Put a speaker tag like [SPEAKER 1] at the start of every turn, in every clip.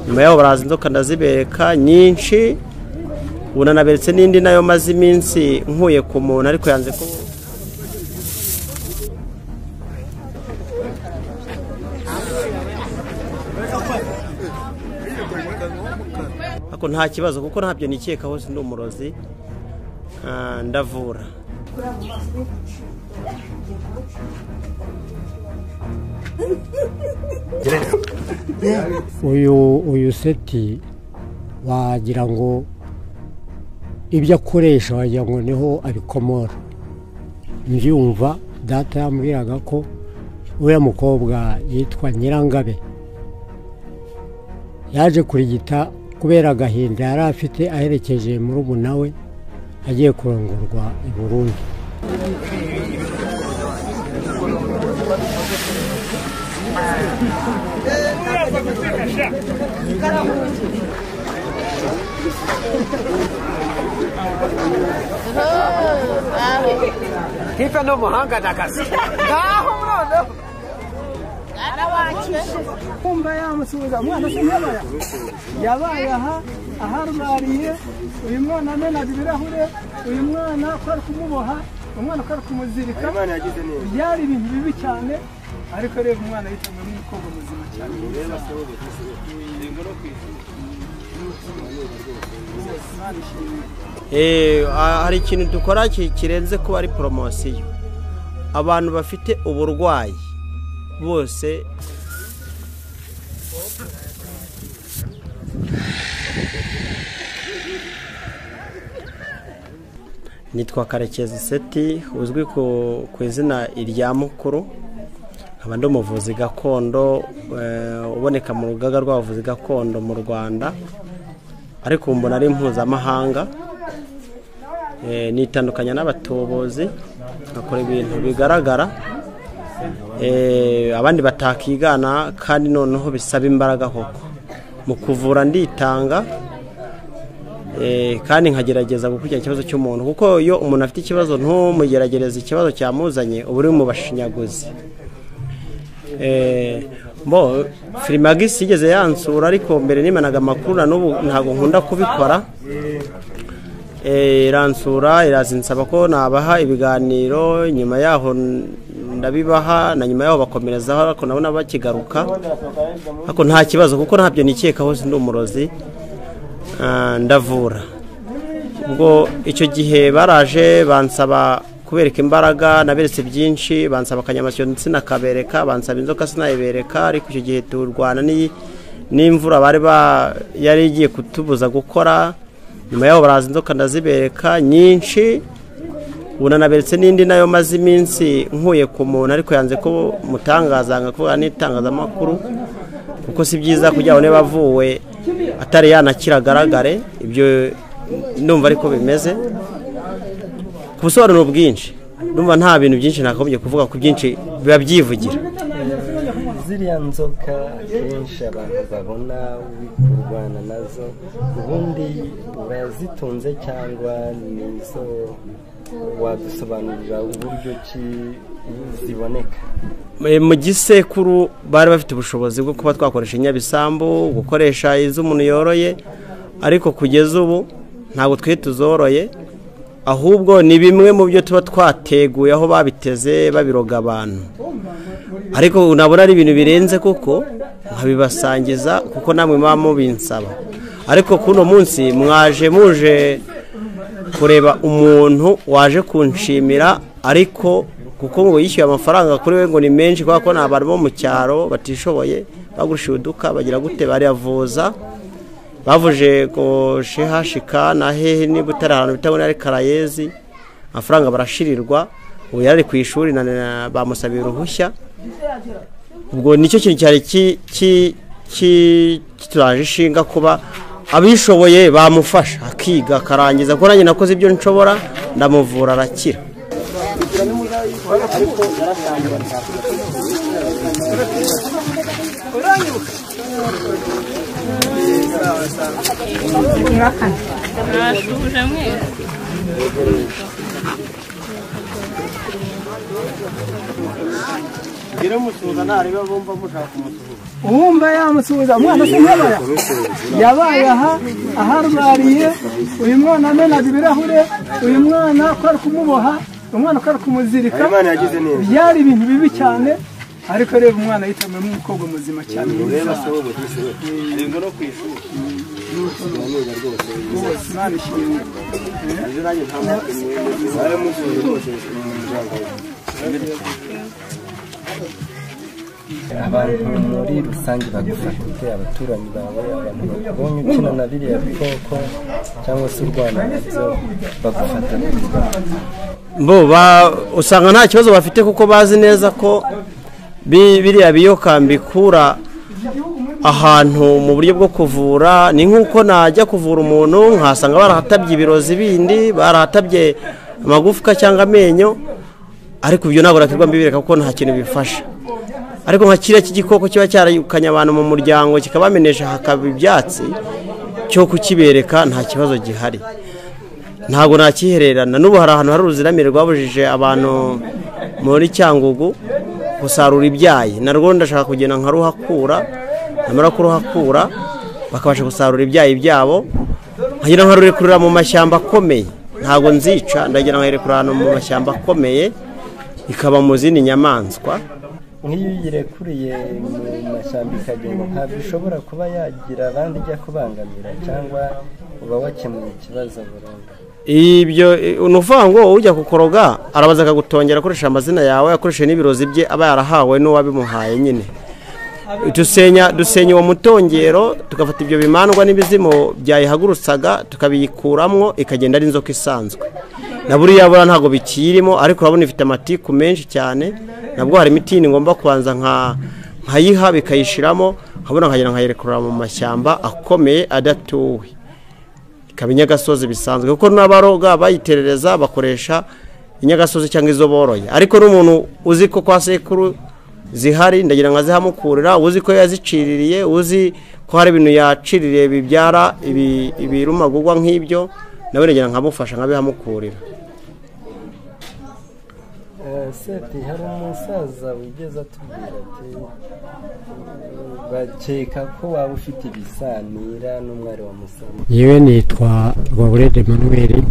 [SPEAKER 1] nyuma yaho baraza inzoka ndazibereka nyinshi, unanaberetse n'indi nayo maze iminsi nkuye ku muntu ariko yanze ko ako nta kibazo kuko ntabyo nikeka hose ndi umurozi, ndavura.
[SPEAKER 2] uyu seti wagira ngo ibyo akoresha wagira ngo niho abikomora. mbyumva data yambwiraga ko uriya mukobwa yitwa Nyirangabe yaje kurigita kubera agahinda yari afite aherekeje murumuna we agiye kurongorwa i Burundi.
[SPEAKER 3] Kipe no muhanga dakasi. Ngaho mwana. Kumba yamusubiza mwana sinyabaya. Yabaye aharwariye uyu mwana amena ibirahure, uyu mwana kwari kumuboha, umwana kwari kumuzirika. Byari ibintu bibi cyane ariko rero umwana yitamwe n'umukobwa muzima cyane.
[SPEAKER 1] hari ikintu dukora kirenze kuba ari poromosiyo. Abantu bafite uburwayi bose nitwa Karekezi Seti, uzwi ku izina irya mukuru, nkaba ndi umuvuzi gakondo uboneka mu rugaga rw'abavuzi gakondo mu Rwanda, ariko mbona ari mpuzamahanga. Nitandukanya n'abatobozi, akora ibintu bigaragara abandi batakigana, kandi noneho bisaba imbaraga koko mu kuvura. Nditanga kandi nkagerageza gukurikirana ikibazo cy'umuntu, kuko iyo umuntu afite ikibazo ntumugerageze ikibazo cyamuzanye uba uri mu bashinyaguzi. Firimagisi igeze yansura, ariko mbere nimanaga amakuru na n'ubu ntabwo nkunda kubikora. Iransura irazinsaba ko nabaha ibiganiro, nyuma yaho ndabibaha, na nyuma yaho bakomerezaho, ariko nabona bakigaruka. Ariko nta kibazo kuko ntabyo nikeka hose ndi umurozi, ndavura. Ubwo icyo gihe baraje bansaba kubereka imbaraga, naberetse byinshi, bansaba akanyamasyo sinakabereka, bansaba inzoka sinayibereka, ariko icyo gihe turwana n'imvura bari yari igiye kutubuza gukora. Nyuma yaho baraza inzoka ndazibereka nyinshi, unanaberetse n'indi nayo maze iminsi nkuye ku muntu ariko yanze ko mutangaza ngakuvuga n'itangazamakuru, kuko si byiza kugira ngo bavuwe atari yanakiragaragare. Ibyo ndumva ariko bimeze ku busobanuro bwinshi. Ndumva nta bintu byinshi nakagombye kuvuga, ku byinshi biba byivugira.
[SPEAKER 4] Ziriya nzoka kenshi abantu babona kurwana nazo, ubundi urazitunze cyangwa nizo wadusobanurira uburyo ki ziboneka?
[SPEAKER 1] Mu gisekuru bari bafite ubushobozi bwo kuba twakoresha inyabisambu, gukoresha iz'umuntu yoroye, ariko kugeza ubu ntabwo twe tuzoroye, ahubwo ni bimwe mu byo tuba twateguye aho babiteze babiroga abantu. Ariko unabona ari ibintu birenze kuko nkabibasangiza, kuko namwe muba mubinsaba. Ariko kuno munsi muje kureba umuntu waje kunshimira, ariko kuko ngo yishyuye amafaranga kuri we ngo ni menshi, kubera ko n'abantu bo mu cyaro batishoboye bagurishije uduka bagira gute bariyavuza. Bavuje ngo shehashika na hehe niba utari ahantu bitabona ari Karayezi, amafaranga barashirirwa. Ubu yari ku ishuri bamusabiye uruhushya. Ubwo nicyo kintu cyari kituraje ishinga kuba abishoboye bamufasha akiga akarangiza, ko nanjye nakoze ibyo nshobora ndamuvura arakira. ugire musuhuza ntareba bumva mushaka kumusuhuza
[SPEAKER 3] uwumva yamusuhuza umwana se yabaye aha arwariye uyu mwana amenaga ibirahure uyu mwana ko ari kumuboha umwana ko ari kumuzirika byari ibintu bibi cyane ariko reba umwana yitamemo umukobwa muzima cyane
[SPEAKER 1] ureba se wowe ariko no kwishuri
[SPEAKER 3] Imana ishimwe
[SPEAKER 1] nanjye nta mwanya musuhuza
[SPEAKER 4] abantu muri rusange bagufata ute abaturanyi bawe abantu babonye ukina na biriya bikoko cyangwa se urwana nabyo bagufata
[SPEAKER 1] bo usanga nta kibazo bafite kuko bazi neza ko biriya biyoka mbikura ahantu mu buryo bwo kuvura ni nk'uko najya kuvura umuntu nkasanga barahatabye ibirozi bindi barahatabye amagufwa cyangwa amenyo ariko ibyo ntabwo nakirwa mbibireka kuko nta kintu bifasha ariko nka kiriya cy'igikoko kiba cyarayukanye abantu mu muryango kikabamenesha hakaba ibyatsi cyo kukibereka nta kibazo gihari ntabwo nakihererana n'ubu hari ahantu hari uruziramire rwabujije abantu muri Cyangugu gusarura ibyayi narwo ndashaka kugenda nkaruhakura namara kuruhakura bakabasha gusarura ibyayi byabo nkagira nkarurekurira mu mashyamba akomeye ntabwo nzica ndagira nkayirekura ahantu mu mashyamba akomeye ikaba mu zindi nyamaswa
[SPEAKER 4] nk'iyo uyirekuriye mu mashyamba ikagenda ntabwo ishobora kuba yagira abandi ijya kubangamira cyangwa uba wakemuye ikibazo burundu
[SPEAKER 1] ibyo ni ukuvuga ngo ujya kukoroga arabaza akagutongera akoresha amazina yawe akoresheje n'ibirozi bye aba yarahawe n'uwabimuhaye nyine dusenya uwo mutongero tugafata ibyo bimandwa n'ibizimu byayihagurutsaga tukabiyikuramwo ikagenda ari inzoka isanzwe na buriya bura ntabwo bikirimo ariko urabona ifite amatiku menshi cyane nabwo hari imiti ngomba kubanza nkayiha bikayishiramo nkabona nkagenda nkayirekurira mu mashyamba akomeye adatuwe ikaba inyagasozi bisanzwe kuko n'abaroga bayiterereza bakoresha inyagasozi cyangwa izo boroye ariko n'umuntu uzi ko kwa sekuru zihari ndagira ngo azihamukurira uzi ko yaziciririye uzi ko hari ibintu yaciririye bibyara ibirumagurwa nk'ibyo nawe ndagira nkamufasha nkabihamukurira
[SPEAKER 4] seti hari umusaza wigeze atubwira ati bakeka ko waba ufite ibisanira n'umwari wa musaza
[SPEAKER 2] yewe nitwa Rwaburede Emmanuel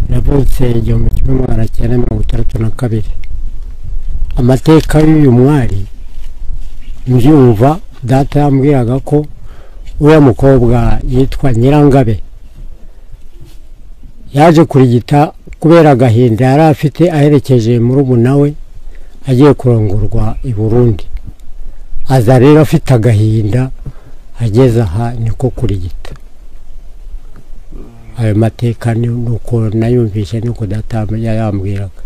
[SPEAKER 2] navutse 1962 amateka y'uyu mwari mbyumva data yambwiraga ko uriya mukobwa yitwa Nyirangabe yaje kurigita kubera agahinda yari afite aherekeje murumuna we agiye kurongorwa i Burundi aza rero afite agahinda ageze aha niko kurigita ayo mateka nuko nayumvishe nuko data yambwiraga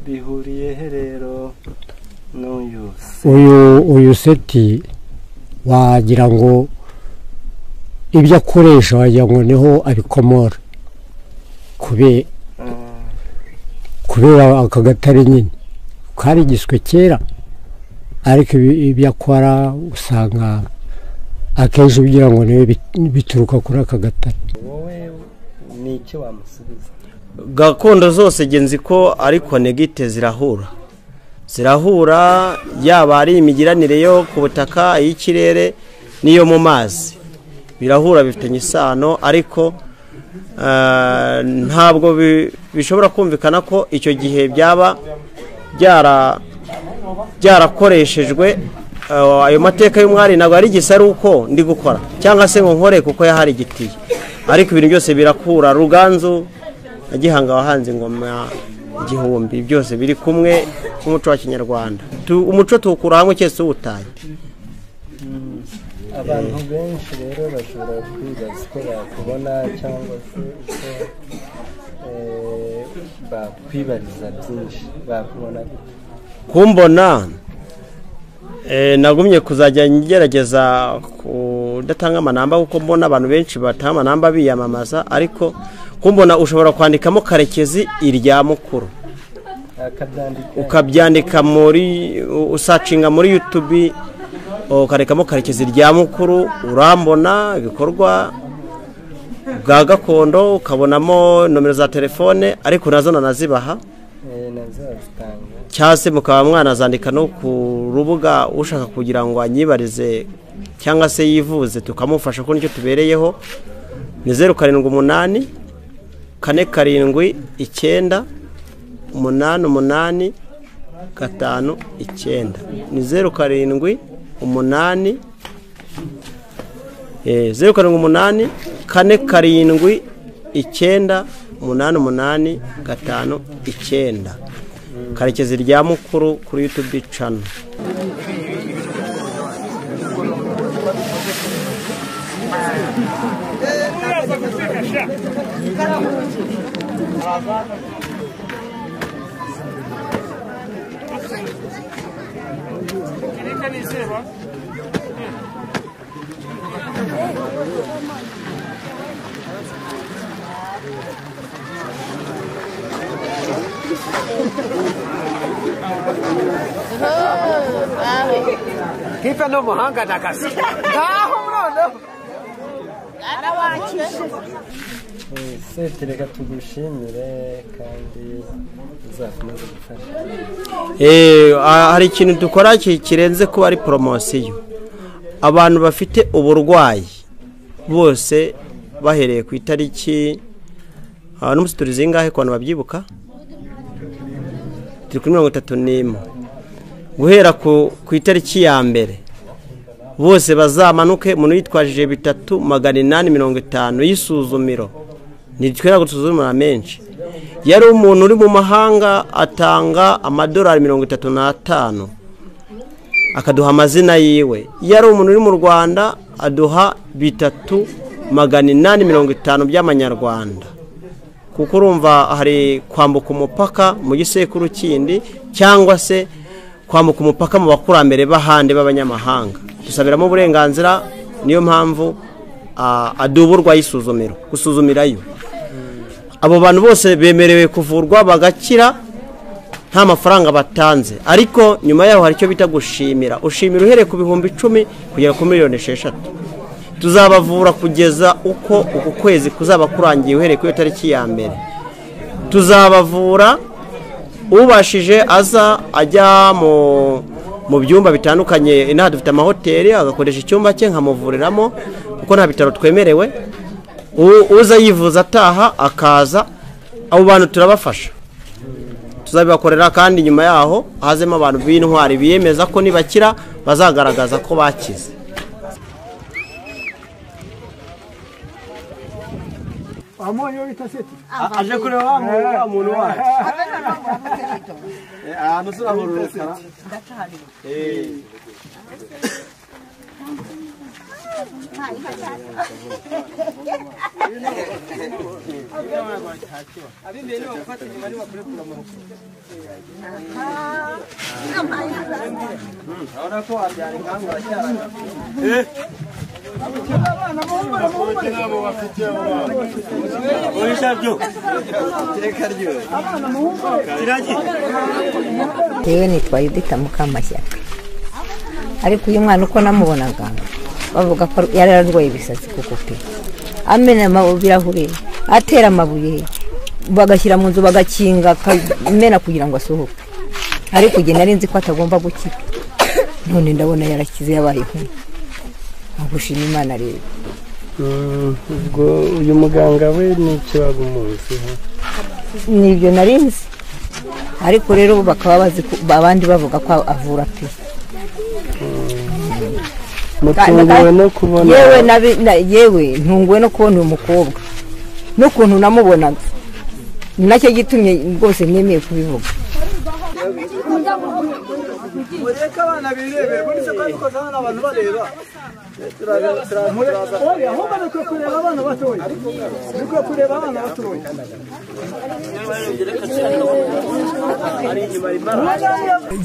[SPEAKER 4] bihuriye he rero
[SPEAKER 2] uyu seti wagira ngo ibyo akoresha wagira ngo niho abikomora kubera aka gatare nyine karigiswe kera ariko ibyo akora usanga akenshi ugira ngo niwe bituruka kuri aka gatare
[SPEAKER 4] wowe ni icyo wamusubiza
[SPEAKER 1] gakondo zose genzi ko ariko negite zirahura yaba ari imigiranire yo ku butaka y'ikirere n'iyo mu mazi birahura bifitanye isano ariko ntabwo bishobora kumvikana ko icyo gihe byaba byarakoreshejwe ayo mateka y'umwari ntabwo ari gisa ari uko ndi gukora cyangwa se ngo nkore kuko yahari igitiye ariko ibintu byose birakura Ruganzu na Gihanga wahanze ingoma igihumbi byose biri kumwe n'umuco wa Kinyarwanda umuco tuwukura hamwe cyese uwutaye
[SPEAKER 4] abantu benshi rero bashobora kwibaza ko bakubona cyangwa se uko bakwibariza byinshi bakubona
[SPEAKER 1] kumbona nagumye kuzajya ngerageza kudatanga amanamba kuko mbona abantu benshi batanga amanamba biyamamaza ariko kumbona ushobora kwandikamo Karekezi irya mukuru ukabyandika muri usacinga muri YouTube ukarekamo Karekezi irya mukuru urambona ibikorwa bwa gakondo ukabonamo nomero za telefone ariko nazo nanazibaha cyangwa se mukaba mwanazandika no ku rubuga ushaka kugira ngo anyibarize cyangwa se yivuze tukamufasha ko nicyo tubereyeho. Ni 078 479 88 59. Ni 078 078 479 88 59. Karekezi rya mukuru kuri YouTube channel.
[SPEAKER 5] Kipe no muhanga nakasi. Ngaho murondo.
[SPEAKER 4] Reka tugushimire kandi uzakomeza gufasha.
[SPEAKER 1] Hari ikintu dukora kirenze kuba ari promosiyo. Abantu bafite uburwayi bose bahereye ku itariki n'umusituri zingahe ku bantu babyibuka? Turi kuri 31 guhera ku itariki ya mbere bose bazamanuke umuntu yitwajije 3850 y'isuzumiro. Nitwera gusuzumira menshi. Yari umuntu uri mu mahanga atanga amadolari 35 akaduha amazina yiwe. Yari umuntu uri mu Rwanda aduha 3850 by'amanyarwanda. Kuko urumva hari kwambuka umupaka mu gisekuru kindi cyangwa se kwambuka umupaka mu bakurambere bahande b'abanyamahanga. Dusabiramo uburenganzira, niyo mpamvu aduburwa yisuzumiro gusuzumirayo. Abo bantu bose bemerewe kuvurwa bagakira nta mafaranga batanze, ariko nyuma yaho hari icyo bita gushimira. Ushimira uhereye ku 10,000 kugera ku 6,000,000. Tuzabavura kugeza uko kwezi kuzaba kurangiye uhereye ku tariki ya mbere. Tuzabavura ubashije aza ajya mu byumba bitandukanye. Inaha dufite amahoteli agakoresha icyumba cye nkamuvuriramo kuko nta bitaro twemerewe. Uza yivuza ataha akaza, abo bantu turabafasha, tuzabibakorera. Kandi nyuma yaho hazemo abantu b'intwari biyemeza ko nibakira bazagaragaza ko bakize.
[SPEAKER 3] Amonyo bitaseti.
[SPEAKER 1] Aje kureba wa muntu wacu. Nusura burukara.
[SPEAKER 6] Yewe nitwa Yudita Mukamashyaka, ariko uyu mwana uko namubonaga bavuga ko yari ararwaye ibisatsi kuko pe amena ibirahure atera amabuye bagashyira mu nzu bagakinga amena kugira ngo asohoke, ariko igihe nari nzi ko atagomba gukira none ndabona yarakize yabayeho. Gushima Imana rero.
[SPEAKER 4] Ubwo uyu muganga we n'icyo bagumuzi
[SPEAKER 6] nibyo narinzi, ariko rero bakaba bazi abandi bavuga ko avura pe.
[SPEAKER 4] Mutunguwe no kubona
[SPEAKER 6] yewe ntunguwe no kubona uyu mukobwa n'ukuntu namubonaga, nacyo gitumye rwose nemeye kubivuga.
[SPEAKER 3] Mureka abana birebere muri se kandi ko zana abantu bareba. Oya, ahubwo nuko kureba abana batoya. Nuko kureba abana batoya.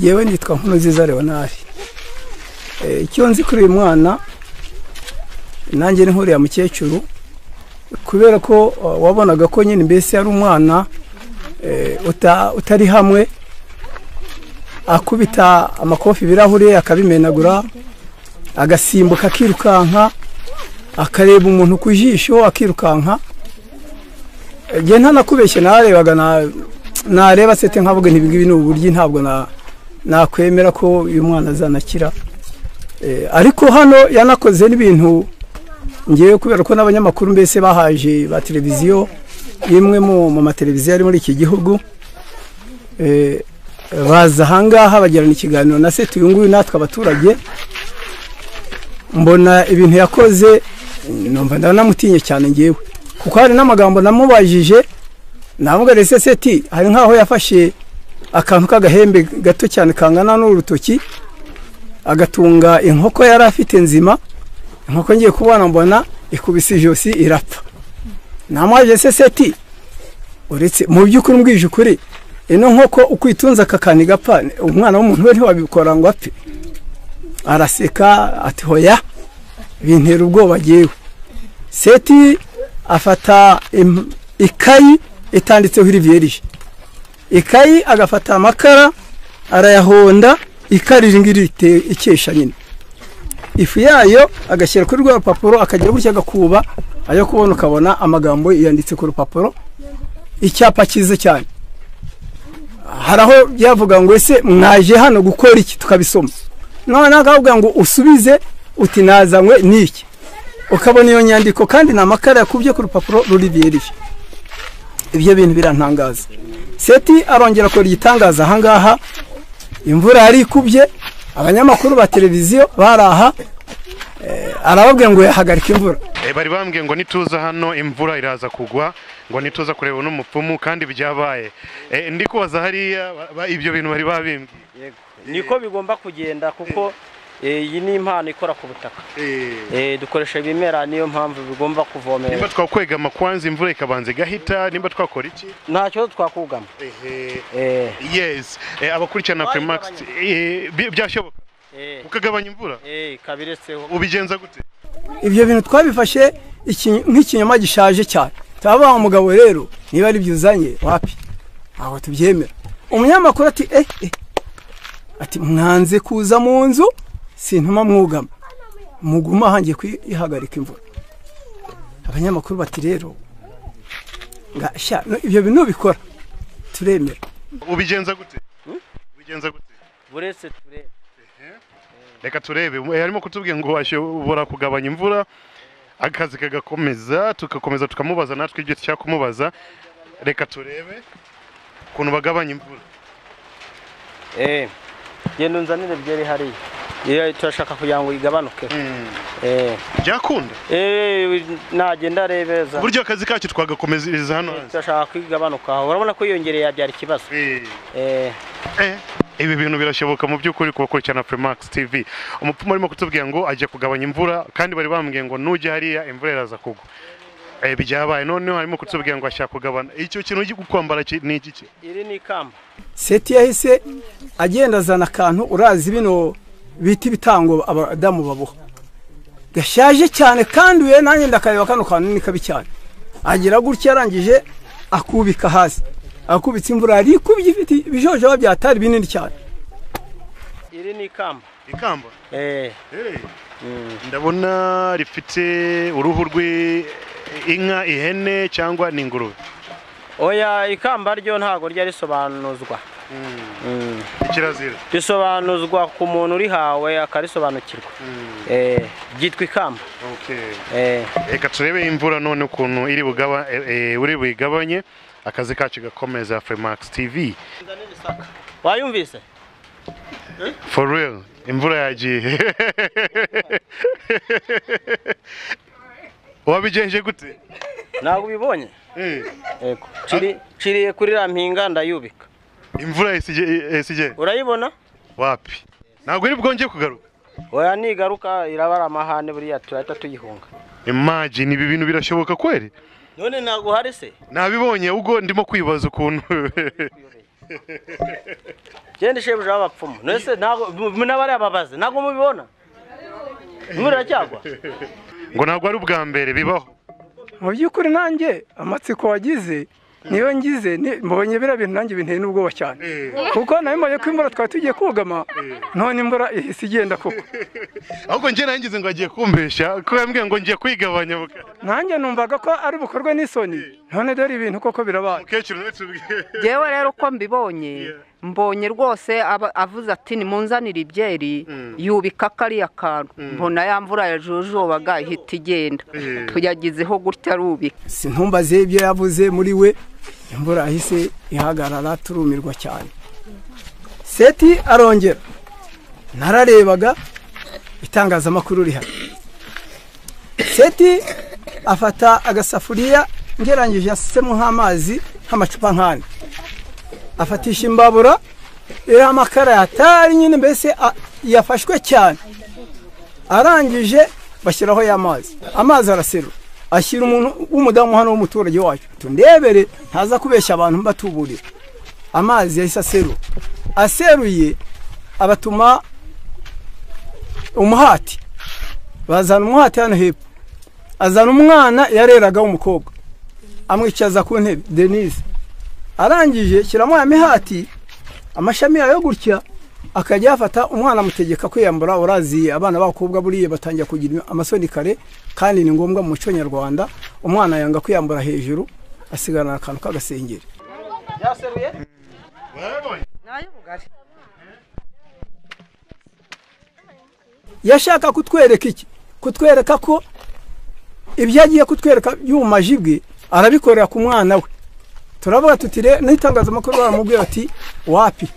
[SPEAKER 3] Yewe nitwa Nkuziza Leonard. Icyo nzi kuri uyu mwana nanjye ni nkuriya mukecuru, kubera ko wabonaga ko nyine mbese ari umwana utari hamwe, akubita amakofi ibirahure akabimenagura, agasimbuka akirukanka, akareba umuntu ku jisho akirukanka. Nge ntanakubeshye narebaga nareba sete nkavuga ntibigibi ni uburyo ntabwo nakwemera ko uyu mwana azanakira ariko hano yanakoze n'ibintu ngiye kubera ko n'abanyamakuru mbese bahaje ba televiziyo imwe mu mateleviziyo ari muri iki gihugu baza ahangaha bagirana ikiganiro na sete uyu nguyu natwe abaturage mbona ibintu yakoze numva ndanamutinye cyane ngewe kuko hari n'amagambo namubajije navuga rese seti hari nkaho yafashe akantu k'agahembe gato cyane kangana n'urutoki agatunga inkoko yari afite nzima inkoko ngiye kubona mbona ikubise ijosi irapfa namwaje seti uretse mu by'ukuri mbwije ukuri ino nkoko ukwitunza akakani gapfa umwana w'umuntu we ntiwabikora ngo apfe araseka ati hoya bintera ubwoba yewe seti afata ikayi itanditseho irivierije ikayi agafata amakara arayahonda ikariri ngirite ikesha nyine ifu yayo agashyira kuri rwa rupapuro akajya gutya gakuba ayo kubona ukabona amagambo yanditse ku rupapuro icyapa cyiza cyane haraho byavuga ngo ese mwaje hano gukora iki tukabisoma none akavuga ngo usubize uti nazanywe niki ukabona iyo nyandiko kandi na makara yakubye ku rupapuro rurivierije ibyo bintu birantangaza seti arongera akora igitangaza ahangaha imvura yari ikubye abanyamakuru ba televiziyo baraha arababwiye ngo yahagarika imvura
[SPEAKER 7] bari bambwiye ngo nituza hano imvura iraza kugwa ngo nituza kureba n'umupfumu kandi byabaye ndi kubaza hariya ibyo bintu bari babimbwiye
[SPEAKER 1] niko bigomba kugenda kuko iyi ni impano ikora ku butaka dukoresha ibimera niyo mpamvu bigomba kuvomera
[SPEAKER 7] nimba twakwegama kwanza imvura ikabanza igahita nimba twakora iki
[SPEAKER 1] ntacyo twakugama
[SPEAKER 7] yes abakurikirana Freemax byashoboka ukagabanya imvura
[SPEAKER 1] kabiretseho
[SPEAKER 7] ubigenza gute
[SPEAKER 3] ibyo bintu twabifashe nk'ikinyoma gishaje cyane taba umugabo rero niba ari byuzanye wapi aho tubyemera umunyamakuru ati mwanze kuza mu nzu sintuma mwugama muguma hangiye kwihagarika imvura abanyamakuru bati rero ngasha ibyo bintu bikora turemera
[SPEAKER 7] ubigenza gute
[SPEAKER 1] buretse turebe
[SPEAKER 7] reka turebe harimo kutubwiye ngo washobora kugabanya imvura akazi kagakomeza tukamubaza natwe ibyo cyangwa kumubaza reka turebe ukuntu bagabanya imvura
[SPEAKER 1] genda unzanire byeri hariya turashaka kugira ngo igabanuke
[SPEAKER 7] byakunda
[SPEAKER 1] nagenda arebeza
[SPEAKER 7] uburyo akazi kacu twagakomezereza hano
[SPEAKER 1] turashaka kwigabanuka urabona ko yongereye yabyara ikibazo
[SPEAKER 7] ibi bintu birashoboka mu by'ukuri kubakurikirana Freemax TV umupfumu arimo kutubwira ngo ajya kugabanya imvura kandi bari bambwiye ngo nujya hariya imvura iraza kugwa byabaye noneho harimo kutubwira ngo ashaka kugabana icyo kintu ugiye kwambara ni iki
[SPEAKER 1] iri ni ikamba
[SPEAKER 3] seti yahise agenda azana akantu urazi bino biti bitango abadamu baboha gashaje cyane kandi we nanjye ndakareba kano kantu ni kabi cyane agira gutya arangije akubika hasi akubitse imvura ari kubye ifite bijojo byatari binini cyane
[SPEAKER 1] iri ni ikamba
[SPEAKER 7] ndabona rifite uruhu rw'inka ihene cyangwa n'ingurube
[SPEAKER 1] oya ikamba ryo ntago rya risobanuzwa
[SPEAKER 7] ikirazira
[SPEAKER 1] risobanuzwa ku muntu urihawe akarisobanukirwa byitwa ikamba
[SPEAKER 7] reka turebe imvura none ukuntu uri buyigabanye akazi kacu gakomeza Freemax TV
[SPEAKER 1] wayumvise
[SPEAKER 7] for real imvura yagiye wabigenje gute
[SPEAKER 1] ntabwo ubibonye ciriye kuri rampinga ndayubika
[SPEAKER 7] imvura isige
[SPEAKER 1] urayibona
[SPEAKER 7] wapi ntabwo iri bwongeye kugaruka
[SPEAKER 1] oya nigaruka irabara amahane buriya turahita tuyihunga
[SPEAKER 7] imagine ibi bintu birashoboka kweri
[SPEAKER 1] none ntabwo hari se
[SPEAKER 7] nabibonye ubwo ndimo kwibaza ukuntu
[SPEAKER 1] genda shebuja w'abapfumu nese ntabwo n'abari ababaze ntabwo mubibona imvura cyagwa
[SPEAKER 7] ngo ntabwo ari ubwa mbere bibaho
[SPEAKER 3] mu by'ukuri nanjye amatsiko wagize niyo ngize mbonye biriya bintu nanjye binteye n'ubwoba cyane kuko nabibonye ko imvura twari tugiye kugama none imvura ihise igenda koko
[SPEAKER 7] ahubwo njye nangize ngo agiye kumbeshya ko yambwiye ngo ngiye kwigabanya
[SPEAKER 3] nanjye numvaga ko ari bukorwe n'isoni none dore ibintu koko birabaye
[SPEAKER 8] yewe rero uko mbonye rwose avuze ati nimunzanire ibyeri yubika kariya kantu mbona ya mvura yajojobaga ihita igenda tuyagizeho gutya arubika
[SPEAKER 3] sintumbaze ibyo yavuze muri we imvura ahise ihagarara turumirwa cyane Seti arongera nararebaga itangazamakuru rihari Seti afata agasafuriya ngerangije yasemo nk'amazi nk'amacupa nk'ane afatisha imbabura iriho amakara yatari nyine mbese yafashwe cyane arangije bashyiraho amazi araserura ashyira umuntu w'umudamu hano w'umuturage wacu tundebere ntaza kubeshya abantu mbatuburira amazi yahise aseruye abatuma umuhati bazana umuhati hano hepfo azana umwana yareraga w'umukobwa amwicaza ku ntebe Denise arangije shyiramo ya mihati amashami yayo gutya akajya yafata umwana amutegeka kwiyambura uraziye abana b'abakobwa buriye batangira kugira amasoni kare kandi ni ngombwa mu muco nyarwanda umwana yanga kwiyambura hejuru asigarana akantu k'agasengeri yaseruye yashaka kutwereka iki kutwereka ko ibyo agiye kutwereka y'umajibwe arabikorera ku mwana we turavuga tutire n'itangazamakuru baramubwira ati wapi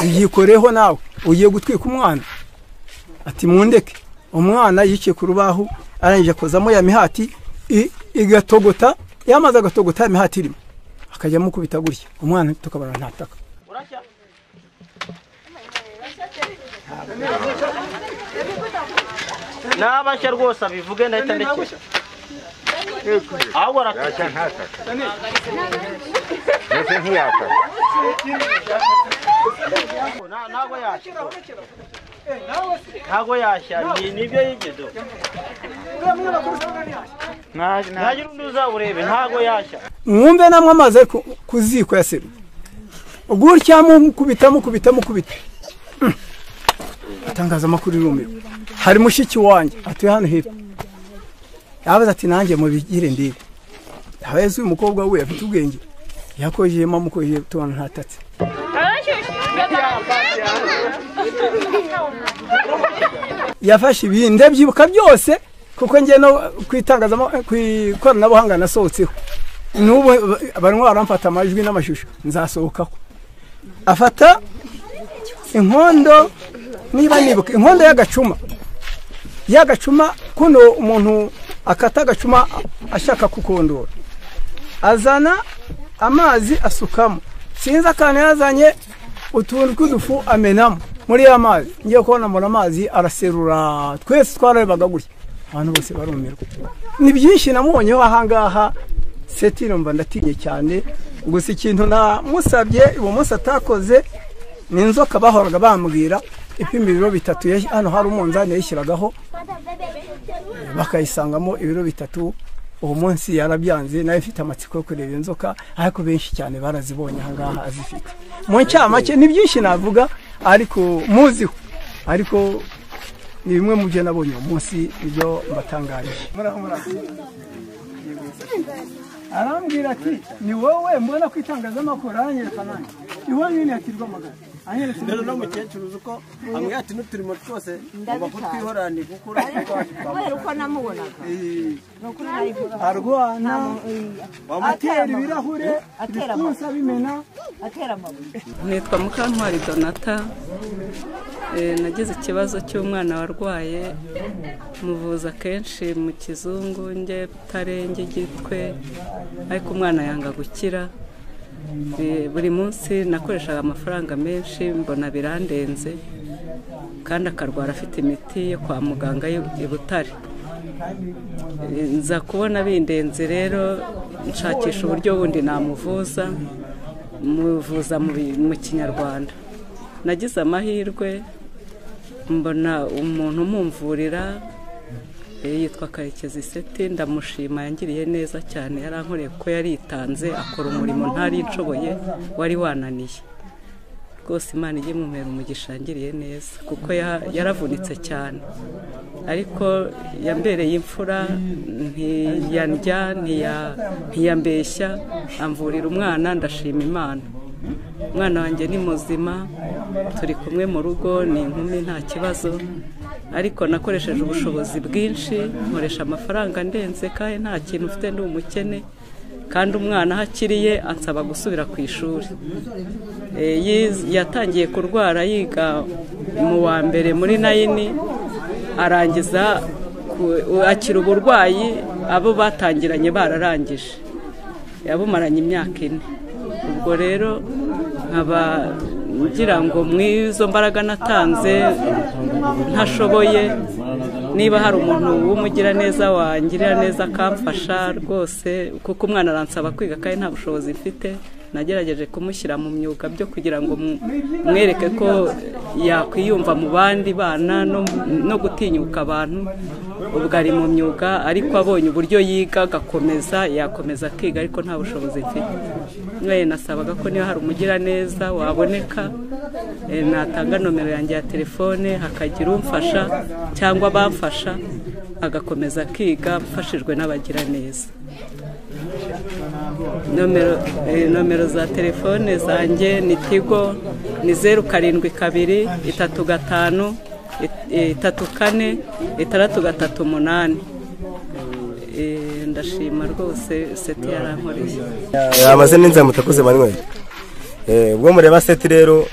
[SPEAKER 3] uyikoreho nawe ugiye gutwika umwana ati mundeke umwana yikiye ku rubaho arangije kozamo ya mihati igatogota yamaze agatogota ya mihati irimo akajya mukubita gutya umwana tukabara ntataka
[SPEAKER 1] nabashya rwose abivuge ndahita ndekera ahubwo arataka
[SPEAKER 5] ndetse nk'iyaka
[SPEAKER 1] ntago yashya nibyo yigeze ntagira undi uzawurebe ntago yashya
[SPEAKER 3] mwumve namwe amazi ku ziko yaseruye gutya mukubita atangazamakuru irumirwa hari mushiki wanjye atuye hano hepfo yabaza ati nanjye mubigire ndebe habeze uyu mukobwa we afite ubwenge yakojeyemo amukojeye tubona ntatatse yafashe ibindi byibuka byose kuko ngiye no ku ikoranabuhanga nasohotseho n'ubu barimo baramfata amajwi n'amashusho nzasohokaho afata inkondo niba nibuka inkondo y'agacuma kuno umuntu akata agacuma ashaka kukondora azana amazi asukamo sinzi akantu yazanye utuntu tw'udufu amenamo muri ya mazi ngiye kubona mbona amazi araserura twese twararebaga gutya abantu bose barumirwa ni byinshi namubonyeho ahangaha Seti numva ndatinye cyane gusa ikintu namusabye uwo munsi atakoze ni inzoka bahoraga bambwira ipima ibiro 3 hano hari umunzani yishyiragaho bakayisangamo ibiro 3 uwo munsi yarabyanze nawe mfite amatsiko yo kureba inzoka ariko benshi cyane barazibonye ahangaha azifite mu ncamake ni byinshi navuga ariko muziho ariko ni bimwe mu byo nabonye uwo munsi ibyo mbatangarije arambwira ati ni wowe mbona kwitangazamakuru aranyereka nanjye iwe nyine yatirwa amagana anyereka
[SPEAKER 1] rero no mukecuru uko amwe ati n'uturimo twose bakuru twihorane gukura
[SPEAKER 6] uko namubonaga
[SPEAKER 3] arwana atera ibirahure bikunsa bimena
[SPEAKER 6] atera amabuye
[SPEAKER 9] nitwa Mukantwari Donata nagize ikibazo cy'umwana warwaye muvuza kenshi mu kizungu nge Butarenge Gitwe ariko umwana yanga gukira buri munsi nakoreshaga amafaranga menshi mbona birandenze kandi akarwara afite imiti yo kwa muganga i Butare nza kubona bindenze rero nshakisha uburyo bundi namuvuza mu kinyarwanda nagize amahirwe mbona umuntu umumvurira yitwa Karekezi Seti, ndamushima yangiriye neza cyane, yarankoreye ko yaritanze akora umurimo ntari nshoboye wari wananiye rwose. Imana ijye mumera umugisha, yangiriye neza kuko yaravunitse cyane, ariko yambereye imfura, ntiyandya ntiyambeshya, amvurira umwana. Ndashima Imana, umwana wanjye ni muzima, turi kumwe mu rugo, ni inkumi nta kibazo, ariko nakoresheje ubushobozi bwinshi, nkoresha amafaranga ndenze kandi nta kintu ufite, ndi umukene, kandi umwana aho akiriye ansaba gusubira ku ishuri. Yatangiye kurwara yiga mu wa mbere muri 9, arangiza akira uburwayi, abo batangiranye bararangije, yabumaranye imyaka 4. ubwo rero nkaba ngira ngo mwizo mbaraga natanze ntashoboye, niba hari umuntu w'umugira neza wangirira neza akamfasha rwose, kuko umwana aransaba kwiga kandi nta bushobozi mfite, nagerageje kumushyira mu myuga byo kugira ngo mwereke ko yakwiyumva mu bandi bana no gutinyuka abantu. Ubwo ari mu myuga, ariko abonye uburyo yiga agakomeza, yakomeza akiga, ariko nta bushobozi mfite. Mwe nasabaga ko niba hari umugira neza waboneka, natanga nomero yanjye ya telefone, hakagira umfasha cyangwa bamfasha, agakomeza akiga mfashijwe n'abagira neza. Nomero za telefone zanjye ni Tigo, ni 0722 35 34 638. Ndashima rwose Seti yarankoreye.
[SPEAKER 10] Amazina n'inzira mutakoze Manuel. Ubwo mureba Seti rero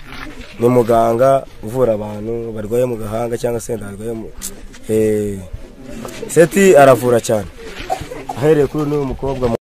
[SPEAKER 10] ni muganga uvura abantu barwaye mu gahanga cyangwa se ndarwaye mu Seti aravura cyane. Ahereye kuri uyu mukobwa